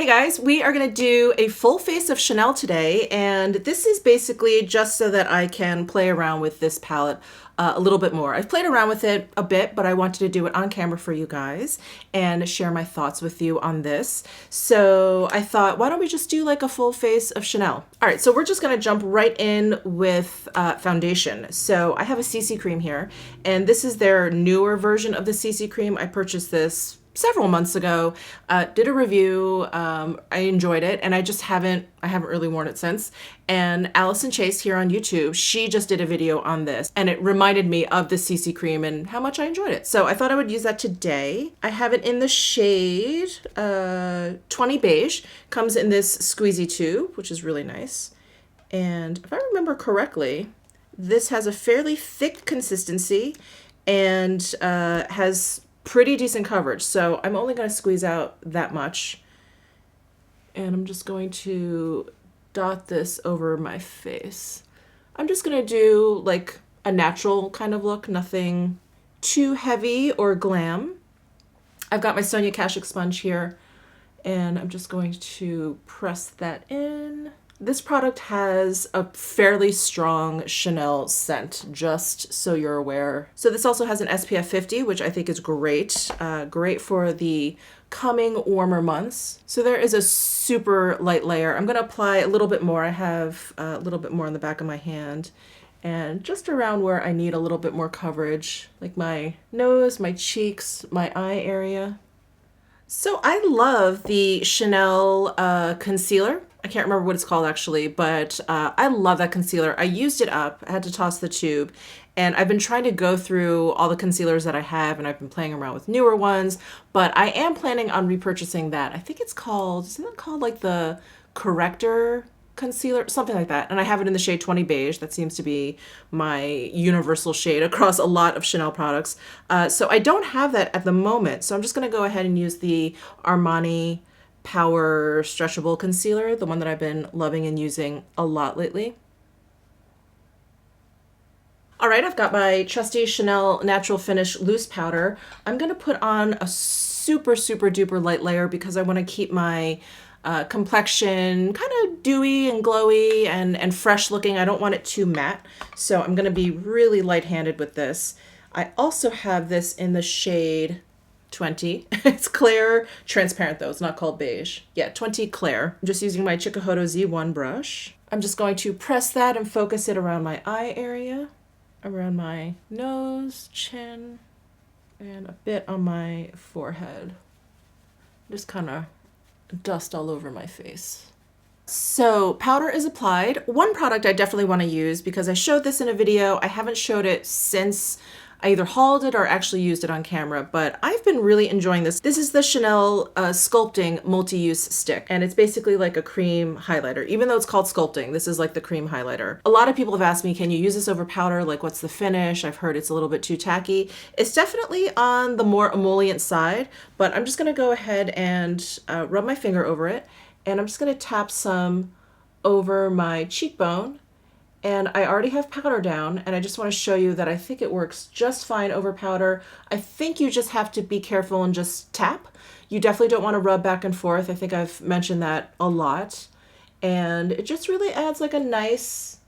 Hey guys, we are going to do a full face of Chanel today, and this is basically just so that I can play around with this palette a little bit more. I've played around with it a bit, but I wanted to do it on camera for you guys and share my thoughts with you on this. So I thought, why don't we just do like a full face of Chanel? All right, so we're just going to jump right in with foundation. So I have a CC cream here, and this is their newer version of the CC cream. I purchased this several months ago, did a review, I enjoyed it, and I haven't really worn it since. And Allison Chase here on YouTube, she just did a video on this, and it reminded me of the CC cream and how much I enjoyed it. So I thought I would use that today. I have it in the shade 20 Beige, comes in this squeezy tube, which is really nice. And if I remember correctly, this has a fairly thick consistency and has pretty decent coverage, so I'm only going to squeeze out that much, and I'm just going to dot this over my face. I'm just going to do like a natural kind of look, nothing too heavy or glam. I've got my Sonia Kashuk sponge here, and I'm just going to press that in. This product has a fairly strong Chanel scent, just so you're aware. So this also has an SPF 50, which I think is great. Great for the coming warmer months. So there is a super light layer. I'm going to apply a little bit more. I have a little bit more on the back of my hand and just around where I need a little bit more coverage, like my nose, my cheeks, my eye area. So I love the Chanel concealer. I can't remember what it's called actually, but I love that concealer. I used it up. I had to toss the tube, and I've been trying to go through all the concealers that I have, and I've been playing around with newer ones, but I am planning on repurchasing that. I think it's called, isn't it called like the Corrector concealer, something like that. And I have it in the shade 20 Beige. That seems to be my universal shade across a lot of Chanel products. So I don't have that at the moment. So I'm just going to go ahead and use the Armani Power Stretchable Concealer, the one that I've been loving and using a lot lately. All right, I've got my trusty Chanel Natural Finish Loose Powder. I'm going to put on a super, super duper light layer because I want to keep my complexion kind of dewy and glowy and fresh looking. I don't want it too matte, so I'm going to be really light-handed with this. I also have this in the shade 20. It's clear, transparent though. It's not called beige. Yeah, 20 Clear. I'm just using my Chikuhodo Z1 brush. I'm just going to press that and focus it around my eye area, around my nose, chin, and a bit on my forehead. Just kind of dust all over my face. So powder is applied. One product I definitely want to use because I showed this in a video. I haven't showed it since I either hauled it or actually used it on camera, but I've been really enjoying this. This is the Chanel Sculpting Multi-Use Stick, and it's basically like a cream highlighter. Even though it's called Sculpting, this is like the cream highlighter. A lot of people have asked me, can you use this over powder? Like, what's the finish? I've heard it's a little bit too tacky. It's definitely on the more emollient side, but I'm just gonna go ahead and rub my finger over it, and I'm just gonna tap some over my cheekbone. And I already have powder down, and I just want to show you that I think it works just fine over powder. I think you just have to be careful and just tap. You definitely don't want to rub back and forth. I think I've mentioned that a lot. And it just really adds like a nice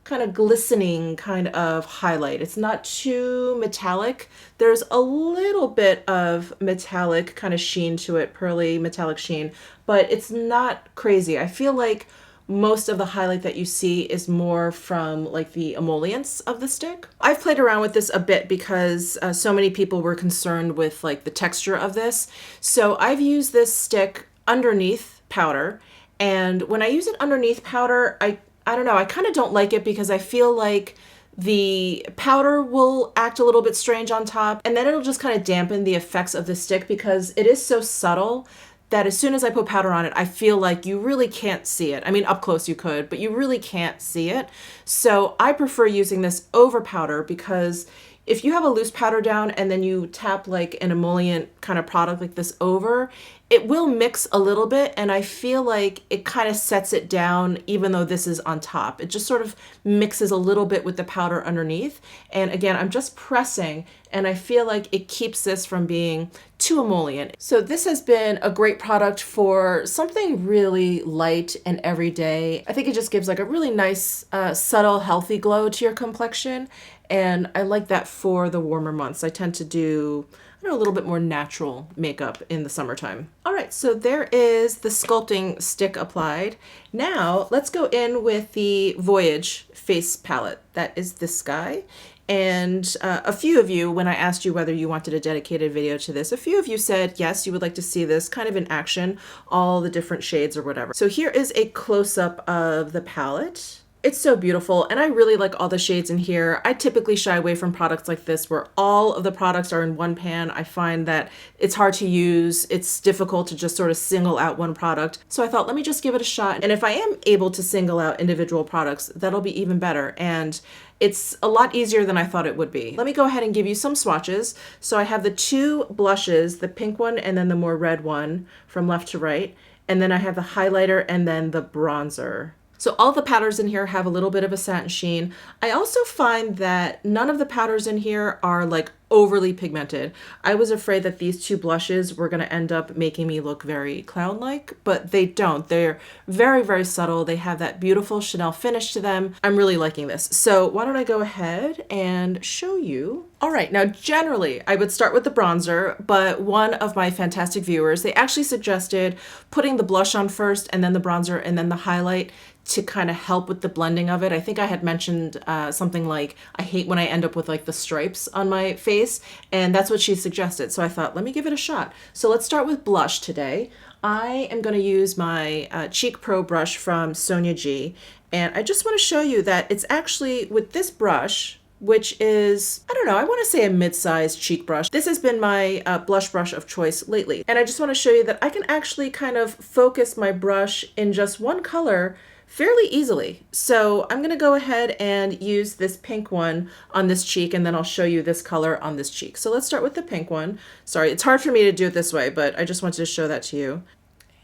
kind of glistening kind of highlight. It's not too metallic. There's a little bit of metallic kind of sheen to it, pearly metallic sheen, but it's not crazy. I feel like most of the highlight that you see is more from like the emollients of the stick. I've played around with this a bit because so many people were concerned with like the texture of this. So I've used this stick underneath powder, and when I use it underneath powder, I don't know, I kind of don't like it because I feel like the powder will act a little bit strange on top, and then it'll just kind of dampen the effects of the stick because it is so subtle that as soon as I put powder on it, I feel like you really can't see it. I mean, up close you could, but you really can't see it. So I prefer using this over powder because if you have a loose powder down and then you tap like an emollient kind of product like this over, it will mix a little bit, and I feel like it kind of sets it down even though this is on top. It just sort of mixes a little bit with the powder underneath. And again, I'm just pressing, and I feel like it keeps this from being too emollient. So this has been a great product for something really light and everyday. I think it just gives like a really nice, subtle, healthy glow to your complexion. And I like that for the warmer months. I tend to do a little bit more natural makeup in the summertime. All right, so there is the sculpting stick applied. Now let's go in with the Voyage face palette. That is this guy. And a few of you, when I asked you whether you wanted a dedicated video to this, a few of you said, yes, you would like to see this kind of in action, all the different shades or whatever. So here is a close-up of the palette. It's so beautiful, and I really like all the shades in here. I typically shy away from products like this where all of the products are in one pan. I find that it's hard to use. It's difficult to just sort of single out one product. So I thought, let me just give it a shot. And if I am able to single out individual products, that'll be even better. And it's a lot easier than I thought it would be. Let me go ahead and give you some swatches. So I have the two blushes, the pink one and then the more red one from left to right. And then I have the highlighter and then the bronzer. So all the powders in here have a little bit of a satin sheen. I also find that none of the powders in here are like overly pigmented. I was afraid that these two blushes were going to end up making me look very clown-like, but they don't. They're very, very subtle. They have that beautiful Chanel finish to them. I'm really liking this. So why don't I go ahead and show you. All right, now generally I would start with the bronzer, but one of my fantastic viewers, they actually suggested putting the blush on first and then the bronzer and then the highlight to kind of help with the blending of it. I think I had mentioned something like, I hate when I end up with like the stripes on my face, and that's what she suggested. So I thought, let me give it a shot. So let's start with blush today. I am going to use my Cheek Pro brush from Sonia G, and I just want to show you that it's actually with this brush, which is, I don't know, I want to say a mid-sized cheek brush. This has been my blush brush of choice lately. And I just want to show you that I can actually kind of focus my brush in just one color fairly easily. So I'm gonna go ahead and use this pink one on this cheek, and then I'll show you this color on this cheek. So let's start with the pink one. Sorry, it's hard for me to do it this way, but I just wanted to show that to you.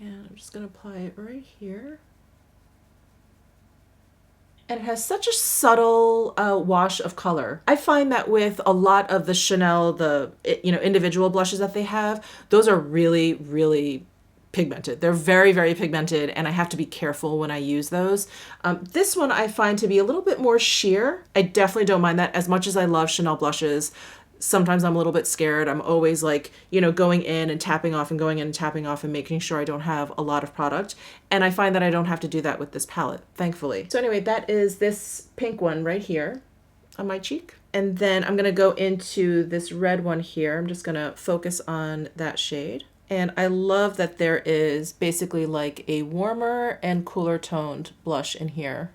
And I'm just gonna apply it right here. And it has such a subtle wash of color. I find that with a lot of the Chanel, individual blushes that they have, those are really, really pigmented. They're very, very pigmented, and I have to be careful when I use those. This one I find to be a little bit more sheer. I definitely don't mind that. As much as I love Chanel blushes, sometimes I'm a little bit scared. I'm always like, going in and tapping off and going in and tapping off and making sure I don't have a lot of product. And I find that I don't have to do that with this palette, thankfully. So anyway, that is this pink one right here on my cheek. And then I'm gonna go into this red one here. I'm just gonna focus on that shade. And I love that there is basically like a warmer and cooler toned blush in here.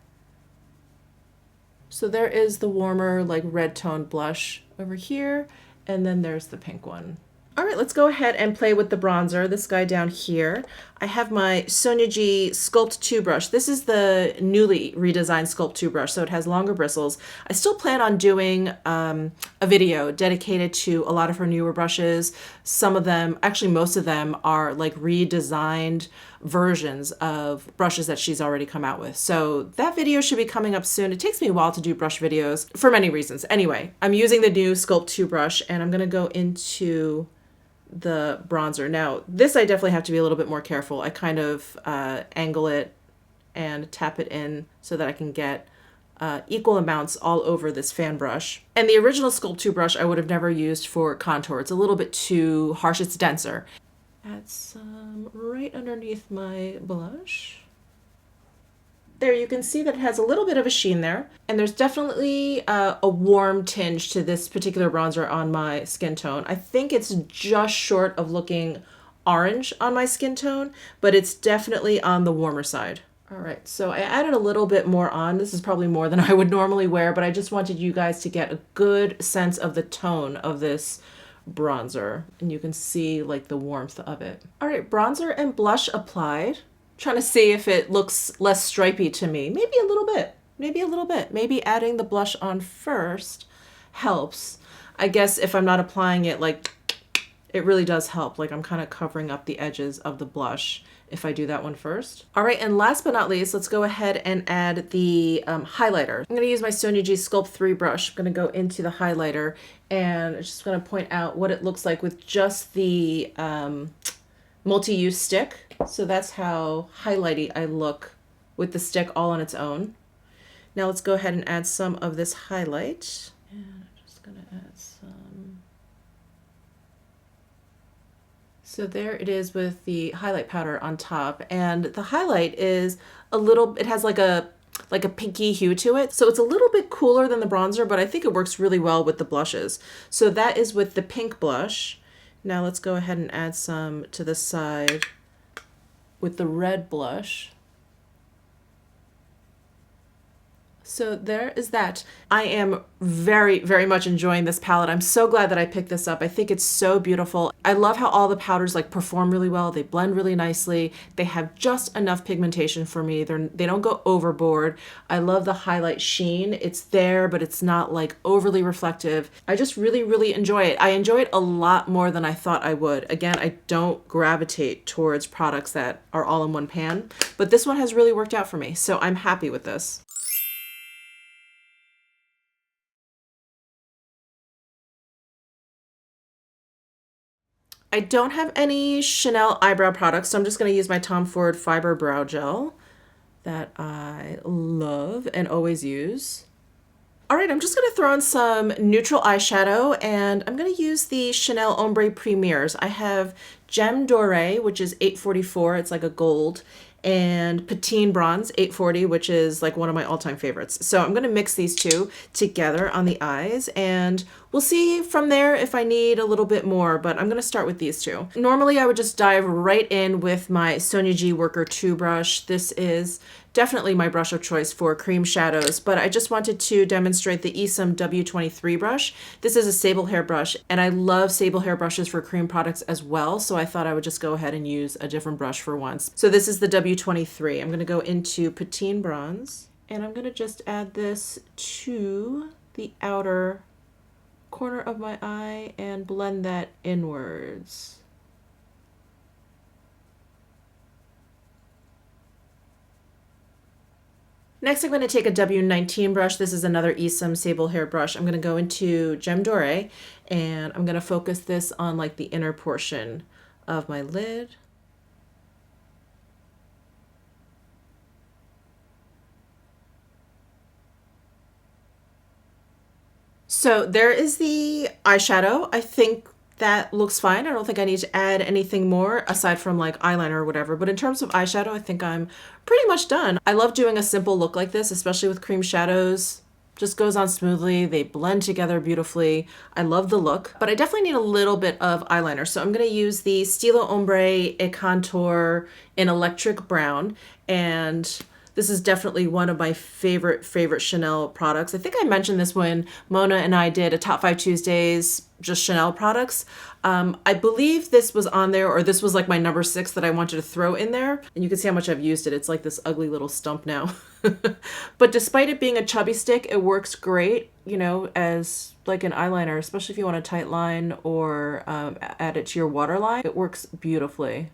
So there is the warmer, like red toned blush over here, and then there's the pink one. All right, let's go ahead and play with the bronzer, this guy down here. I have my Sonia G Sculpt 2 brush. This is the newly redesigned Sculpt 2 brush, so it has longer bristles. I still plan on doing a video dedicated to a lot of her newer brushes. Some of them, actually most of them, are like redesigned versions of brushes that she's already come out with. So that video should be coming up soon. It takes me a while to do brush videos for many reasons. Anyway, I'm using the new Sculpt 2 brush, and I'm gonna go into the bronzer. Now, this I definitely have to be a little bit more careful. I kind of angle it and tap it in so that I can get equal amounts all over this fan brush. And the original Sculpt 2 brush I would have never used for contour. It's a little bit too harsh, it's denser. Add some right underneath my blush. There, you can see that it has a little bit of a sheen there, and there's definitely a warm tinge to this particular bronzer on my skin tone. I think it's just short of looking orange on my skin tone, but it's definitely on the warmer side. All right, so I added a little bit more on. This is probably more than I would normally wear, but I just wanted you guys to get a good sense of the tone of this bronzer, and you can see like the warmth of it. All right, bronzer and blush applied. Trying to see if it looks less stripy to me. Maybe a little bit, maybe a little bit. Maybe adding the blush on first helps. I guess if I'm not applying it like it really does help. Like I'm kind of covering up the edges of the blush if I do that one first. All right, and last but not least, let's go ahead and add the highlighter. I'm gonna use my Sonia G Sculpt 3 brush. I'm gonna go into the highlighter and I'm just gonna point out what it looks like with just the multi-use stick. So that's how highlighty I look with the stick all on its own. Now let's go ahead and add some of this highlight. And I'm just gonna add some. So there it is with the highlight powder on top. And the highlight is a little, it has like a pinky hue to it. So it's a little bit cooler than the bronzer, but I think it works really well with the blushes. So that is with the pink blush. Now let's go ahead and add some to the side with the red blush. So there is that. I am very, very much enjoying this palette. I'm so glad that I picked this up. I think it's so beautiful. I love how all the powders like perform really well. They blend really nicely. They have just enough pigmentation for me. They don't go overboard. I love the highlight sheen. It's there, but it's not like overly reflective. I just really, really enjoy it. I enjoy it a lot more than I thought I would. Again, I don't gravitate towards products that are all in one pan, but this one has really worked out for me. So I'm happy with this. I don't have any Chanel eyebrow products, so I'm just going to use my Tom Ford Fiber Brow Gel that I love and always use. All right, I'm just going to throw in some neutral eyeshadow, and I'm going to use the Chanel Ombre Premiers. I have Gem Doré, which is $8.44. It's like a gold. And Patine Bronze, $8.40, which is like one of my all-time favorites. So I'm going to mix these two together on the eyes, and we'll see from there if I need a little bit more, but I'm going to start with these two. Normally, I would just dive right in with my Sonia G Worker 2 brush. This is definitely my brush of choice for cream shadows, but I just wanted to demonstrate the Esom W23 brush. This is a sable hair brush, and I love sable hair brushes for cream products as well, so I thought I would just go ahead and use a different brush for once. So this is the W23. I'm going to go into Patine Bronze, and I'm going to just add this to the outer corner of my eye and blend that inwards. Next, I'm going to take a W19 brush. This is another Esom sable hair brush. I'm going to go into Gem Doré, and I'm going to focus this on like the inner portion of my lid. So there is the eyeshadow. I think that looks fine. I don't think I need to add anything more aside from like eyeliner or whatever. But in terms of eyeshadow, I think I'm pretty much done. I love doing a simple look like this, especially with cream shadows. Just goes on smoothly. They blend together beautifully. I love the look, but I definitely need a little bit of eyeliner. So I'm going to use the Stilo Ombre et Contour in Electric Brown, and this is definitely one of my favorite Chanel products. I think I mentioned this when Mona and I did a Top 5 Tuesdays, just Chanel products. I believe this was on there, or this was like my number 6 that I wanted to throw in there. And you can see how much I've used it. It's like this ugly little stump now. But despite it being a chubby stick, it works great, you know, as like an eyeliner, especially if you want a tight line or add it to your waterline. It works beautifully.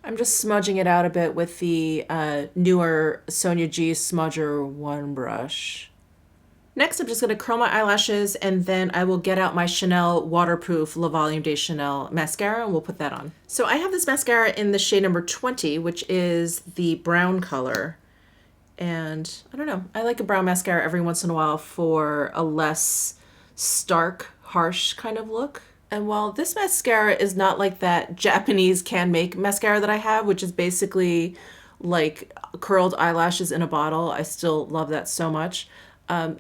I'm just smudging it out a bit with the newer Sonia G Smudger 1 brush. Next, I'm just going to curl my eyelashes, and then I will get out my Chanel Waterproof Le Volume de Chanel mascara, and we'll put that on. So I have this mascara in the shade number 20, which is the brown color. And I don't know, I like a brown mascara every once in a while for a less stark, harsh kind of look. And while this mascara is not like that Japanese can make mascara that I have, which is basically like curled eyelashes in a bottle, I still love that so much.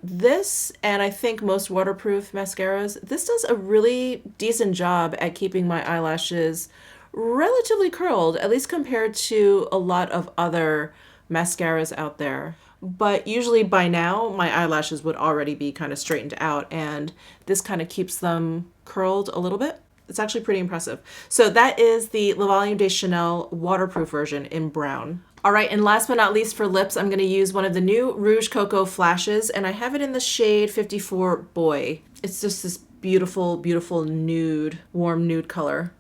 This, and I think most waterproof mascaras, this does a really decent job at keeping my eyelashes relatively curled, at least compared to a lot of other mascaras out there. But usually by now, my eyelashes would already be kind of straightened out, and this kind of keeps them curled a little bit. It's actually pretty impressive. So that is the Le Volume de Chanel waterproof version in brown. All right, and last but not least for lips, I'm going to use one of the new Rouge Coco Flashes, and I have it in the shade 54 Boy. It's just this beautiful, beautiful nude, warm nude color.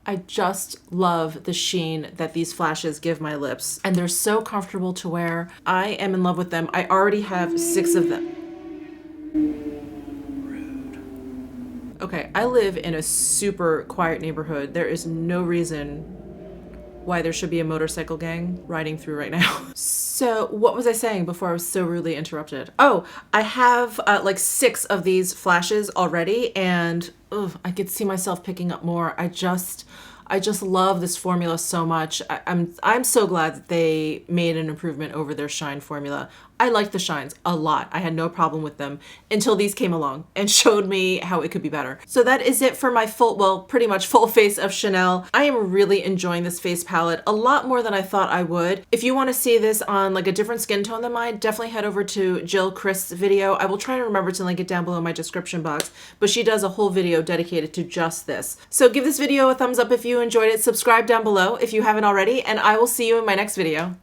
I just love the sheen that these flashes give my lips, and they're so comfortable to wear. I am in love with them. I already have 6 of them. Rude. Okay, I live in a super quiet neighborhood. There is no reason why there should be a motorcycle gang riding through right now. So what was I saying before I was so rudely interrupted? Oh, I have like 6 of these flashes already, and I could see myself picking up more. I just love this formula so much. I'm so glad that they made an improvement over their shine formula. I like the shines a lot. I had no problem with them until these came along and showed me how it could be better. So that is it for my pretty much full face of Chanel. I am really enjoying this face palette a lot more than I thought I would. If you want to see this on like a different skin tone than mine, definitely head over to Jill Chris's video. I will try to remember to link it down below in my description box, but she does a whole video dedicated to just this. So give this video a thumbs up if you enjoyed it, subscribe down below if you haven't already, and I will see you in my next video.